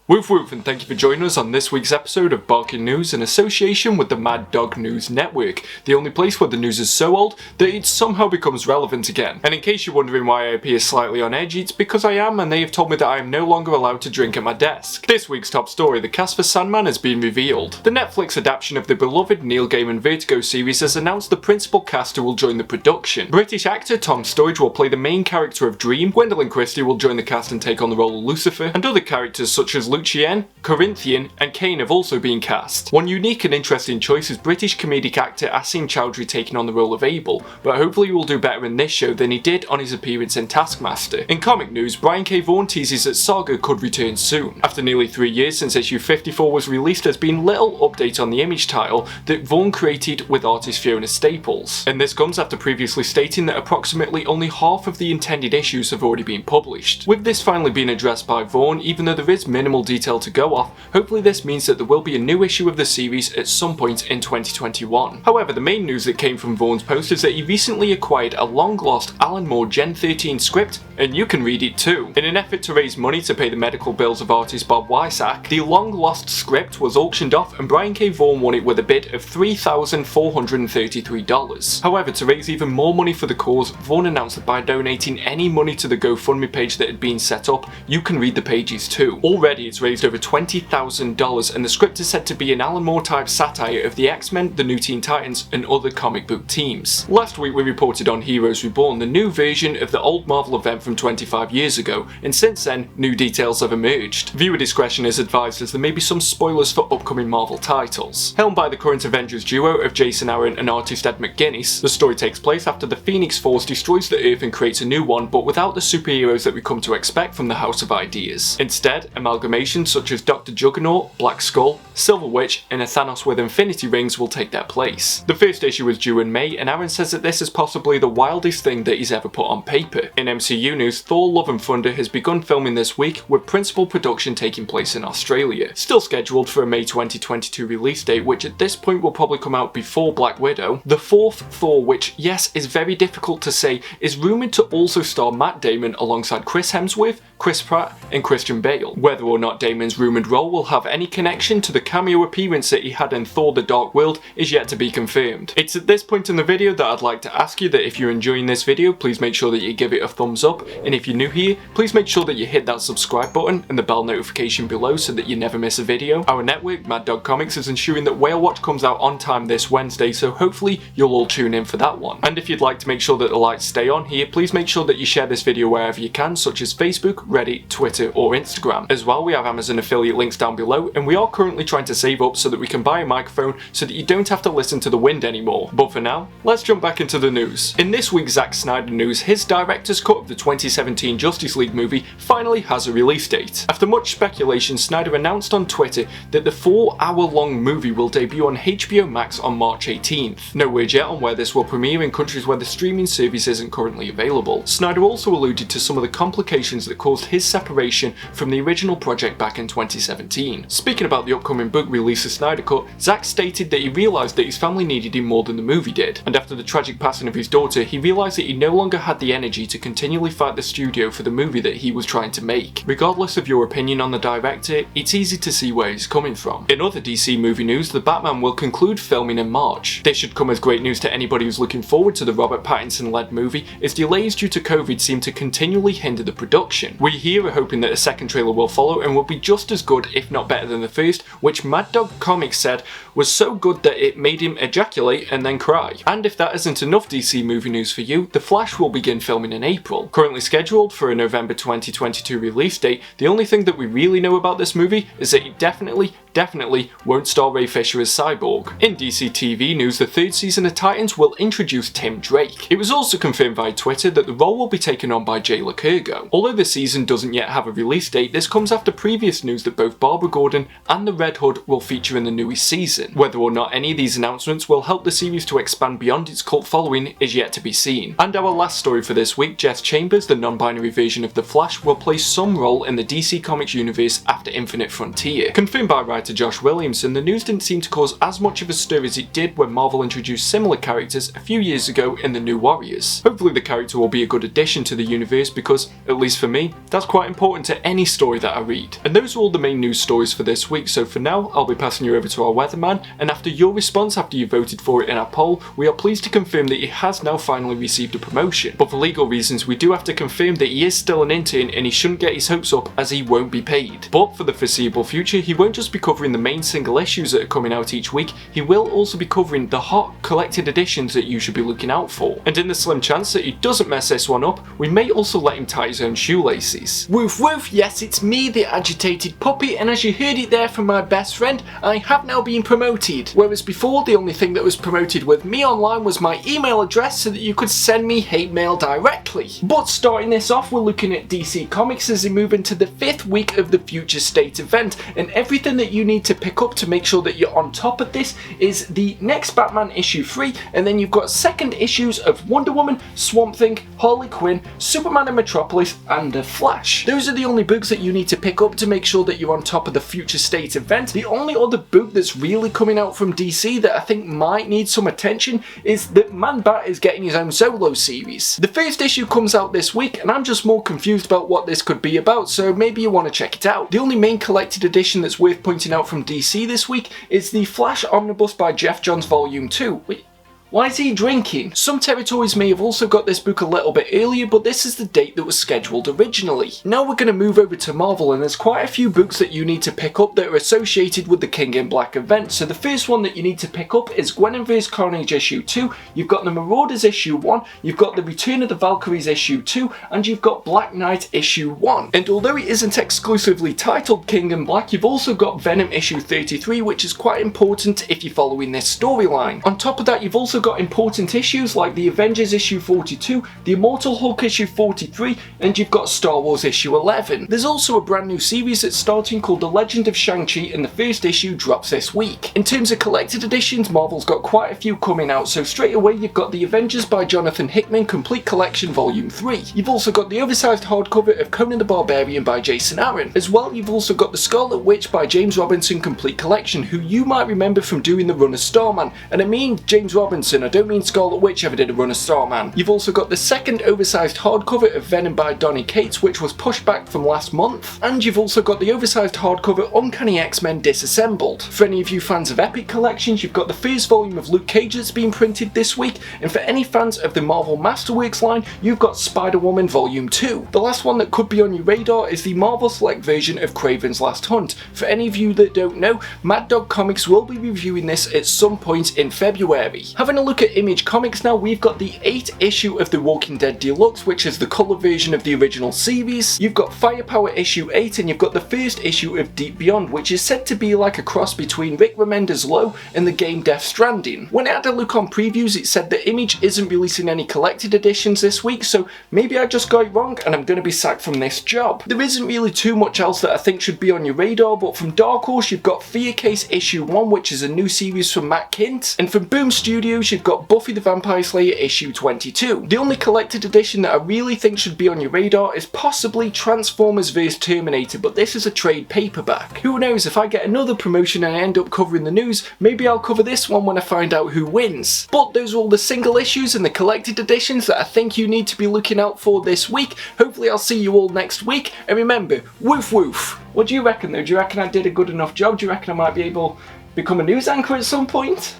Woof woof, and thank you for joining us on this week's episode of Barking News in association with the Maddogg News Network, the only place where the news is so old that it somehow becomes relevant again. And in case you're wondering why I appear slightly on edge, it's because I am, and they have told me that I am no longer allowed to drink at my desk. This week's top story: the cast for Sandman has been revealed. The Netflix adaptation of the beloved Neil Gaiman Vertigo series has announced the principal cast who will join the production. British actor Tom Sturridge will play the main character of Dream, Gwendolyn Christie will join the cast and take on the role of Lucifer, and other characters such as Lucien, Corinthian, and Cain have also been cast. One unique and interesting choice is British comedic actor Asim Chowdhury taking on the role of Abel, but hopefully he will do better in this show than he did on his appearance in Taskmaster. In comic news, Brian K. Vaughn teases that SAGA could return soon. After nearly 3 years since issue 54 was released, there's been little update on the image title that Vaughn created with artist Fiona Staples, and this comes after previously stating that approximately only half of the intended issues have already been published. With this finally being addressed by Vaughn, even though there is minimal detail to go off, hopefully this means that there will be a new issue of the series at some point in 2021. However, the main news that came from Vaughn's post is that he recently acquired a long-lost Alan Moore Gen 13 script, and you can read it too. In an effort to raise money to pay the medical bills of artist Bob Wysack, the long-lost script was auctioned off and Brian K. Vaughan won it with a bid of $3,433. However, to raise even more money for the cause, Vaughan announced that by donating any money to the GoFundMe page that had been set up, you can read the pages too. Already it's raised over $20,000 and the script is said to be an Alan Moore type satire of the X-Men, the New Teen Titans and other comic book teams. Last week we reported on Heroes Reborn, the new version of the old Marvel event from 25 years ago, and since then new details have emerged. Viewer discretion is advised as there may be some spoilers for upcoming Marvel titles. Helmed by the current Avengers duo of Jason Aaron and artist Ed McGuinness, the story takes place after the Phoenix Force destroys the Earth and creates a new one, but without the superheroes that we come to expect from the House of Ideas. Instead, amalgamations such as Dr. Juggernaut, Black Skull, Silver Witch, and a Thanos with Infinity Rings will take their place. The first issue was due in May, and Aaron says that this is possibly the wildest thing that he's ever put on paper. In MCU news, Thor: Love and Thunder has begun filming this week, with principal production taking place in Australia. Still scheduled for a May 2022 release date, which at this point will probably come out before Black Widow. The fourth Thor, which yes is very difficult to say, is rumoured to also star Matt Damon alongside Chris Hemsworth, Chris Pratt, and Christian Bale. Whether or not Damon's rumoured role will have any connection to the cameo appearance that he had in Thor: The Dark World is yet to be confirmed. It's at this point in the video that I'd like to ask you that if you're enjoying this video, please make sure that you give it a thumbs up, and if you're new here, please make sure that you hit that subscribe button and the bell notification below so that you never miss a video. Our network, Maddogg Comics, is ensuring that Whale Watch comes out on time this Wednesday, so hopefully you'll all tune in for that one. And if you'd like to make sure that the lights stay on here, please make sure that you share this video wherever you can, such as Facebook, Reddit, Twitter, or Instagram. As well, we have Amazon affiliate links down below, and we are currently trying to save up so that we can buy a microphone so that you don't have to listen to the wind anymore. But for now, let's jump back into the news. In this week's Zack Snyder news, his director's cut of the 2017 Justice League movie finally has a release date. After much speculation, Snyder announced on Twitter that the 4-hour-long movie will debut on HBO Max on March 18th. No word yet on where this will premiere in countries where the streaming service isn't currently available. Snyder also alluded to some of the complications that caused his separation from the original project back in 2017. Speaking about the upcoming book release of Snyder Cut, Zack stated that he realised that his family needed him more than the movie did, and after the tragic passing of his daughter, he realised that he no longer had the energy to continually fight the studio for the movie that he was trying to make. Regardless of your opinion on the director, it's easy to see where he's coming from. In other DC movie news, The Batman will conclude filming in March. This should come as great news to anybody who's looking forward to the Robert Pattinson-led movie, as delays due to COVID seem to continually hinder the production. We here are hoping that a second trailer will follow and will be just as good, if not better than the first, which Maddogg Comics said was so good that it made him ejaculate and then cry. And if that isn't enough DC movie news for you, The Flash will begin filming in April. Currently scheduled for a November 2022 release date, the only thing that we really know about this movie is that it definitely won't star Ray Fisher as Cyborg. In DC TV news, the third season of Titans will introduce Tim Drake. It was also confirmed via Twitter that the role will be taken on by Jay Lacurgo. Although the season doesn't yet have a release date, this comes after previous news that both Barbara Gordon and the Red Hood will feature in the newest season. Whether or not any of these announcements will help the series to expand beyond its cult following is yet to be seen. And our last story for this week, Jess Chambers, the non-binary version of The Flash, will play some role in the DC Comics universe after Infinite Frontier. Confirmed by writer writer Josh Williams, and the news didn't seem to cause as much of a stir as it did when Marvel introduced similar characters a few years ago in the New Warriors. Hopefully the character will be a good addition to the universe because, at least for me, that's quite important to any story that I read. And those are all the main news stories for this week, so for now I'll be passing you over to our weatherman, and after your response after you voted for it in our poll, we are pleased to confirm that he has now finally received a promotion. But for legal reasons we do have to confirm that he is still an intern and he shouldn't get his hopes up as he won't be paid. But for the foreseeable future he won't just be covering the main single issues that are coming out each week, he will also be covering the hot collected editions that you should be looking out for. And in the slim chance that he doesn't mess this one up, we may also let him tie his own shoelaces. Woof woof, yes it's me, the agitated puppy, and as you heard it there from my best friend, I have now been promoted. Whereas before the only thing that was promoted with me online was my email address so that you could send me hate mail directly. But starting this off, we're looking at DC Comics as they move into the 5th week of the Future State event, and everything that you need to pick up to make sure that you're on top of this is the next Batman issue 3, and then you've got second issues of Wonder Woman, Swamp Thing, Harley Quinn, Superman and Metropolis, and The Flash. Those are the only books that you need to pick up to make sure that you're on top of the Future State event. The only other book that's really coming out from DC that I think might need some attention is that Man-Bat is getting his own solo series. The first issue comes out this week and I'm just more confused about what this could be about, so maybe you want to check it out. The only main collected edition that's worth pointing out from DC this week is the Flash Omnibus by Jeff Johns Volume 2. Wait, why is he drinking? Some territories may have also got this book a little bit earlier, but this is the date that was scheduled originally. Now we're going to move over to Marvel, and there's quite a few books that you need to pick up that are associated with the King in Black event. So the first one that you need to pick up is Gwen vs Carnage issue 2, you've got the Marauders issue 1, you've got the Return of the Valkyries issue 2, and you've got Black Knight issue 1. And although it isn't exclusively titled King in Black, you've also got Venom issue 33, which is quite important if you're following this storyline. On top of that, you've also got important issues like the Avengers issue 42, the Immortal Hulk issue 43, and you've got Star Wars issue 11. There's also a brand new series that's starting called The Legend of Shang-Chi, and the first issue drops this week. In terms of collected editions, Marvel's got quite a few coming out, so straight away you've got the Avengers by Jonathan Hickman Complete Collection Volume 3. You've also got the oversized hardcover of Conan the Barbarian by Jason Aaron. As well, you've also got the Scarlet Witch by James Robinson Complete Collection, who you might remember from doing the run of Starman. And I mean James Robinson, I don't mean Scarlet Witch ever did a run of Starman. You've also got the second oversized hardcover of Venom by Donny Cates, which was pushed back from last month. And you've also got the oversized hardcover Uncanny X-Men Disassembled. For any of you fans of Epic Collections, you've got the first volume of Luke Cage that's been printed this week, and for any fans of the Marvel Masterworks line, you've got Spider-Woman Volume 2. The last one that could be on your radar is the Marvel Select version of Kraven's Last Hunt. For any of you that don't know, Maddogg Comics will be reviewing this at some point in February. Having a look at Image Comics now, we've got the 8th issue of The Walking Dead Deluxe, which is the colour version of the original series. You've got Firepower issue 8, and you've got the first issue of Deep Beyond, which is said to be like a cross between Rick Remender's Low and the game Death Stranding. When I had a look on previews, it said that Image isn't releasing any collected editions this week, so maybe I just got it wrong and I'm going to be sacked from this job. There isn't really too much else that I think should be on your radar, but from Dark Horse you've got Fear Case issue 1, which is a new series from Matt Kindt, and from Boom Studios you've got Buffy the Vampire Slayer issue 22. The only collected edition that I really think should be on your radar is possibly Transformers vs Terminator, but this is a trade paperback. Who knows, if I get another promotion and I end up covering the news, maybe I'll cover this one when I find out who wins. But those are all the single issues and the collected editions that I think you need to be looking out for this week. Hopefully I'll see you all next week, and remember, woof woof. What do you reckon though? Do you reckon I did a good enough job? Do you reckon I might be able to become a news anchor at some point?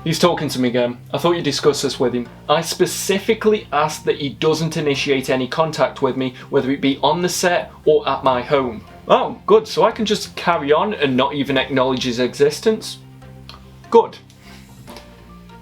He's talking to me again. I thought you discussed this with him. I specifically asked that he doesn't initiate any contact with me, whether it be on the set or at my home. Oh, good, so I can just carry on and not even acknowledge his existence? Good.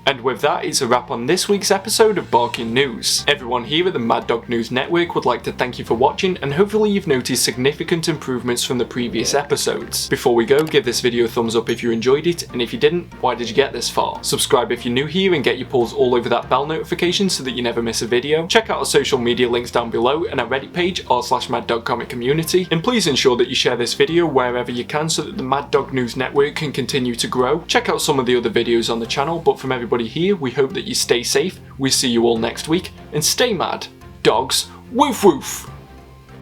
And with that, it's a wrap on this week's episode of Barking News. Everyone here at the Maddogg News Network would like to thank you for watching, and hopefully you've noticed significant improvements from the previous episodes. Before we go, give this video a thumbs up if you enjoyed it, and if you didn't, why did you get this far? Subscribe if you're new here and get your paws all over that bell notification so that you never miss a video. Check out our social media links down below and our Reddit page r/Maddogg Comic Community, and please ensure that you share this video wherever you can so that the Maddogg News Network can continue to grow. Check out some of the other videos on the channel, but from everybody here, we hope that you stay safe, we'll see you all next week, and stay mad, dogs, woof woof!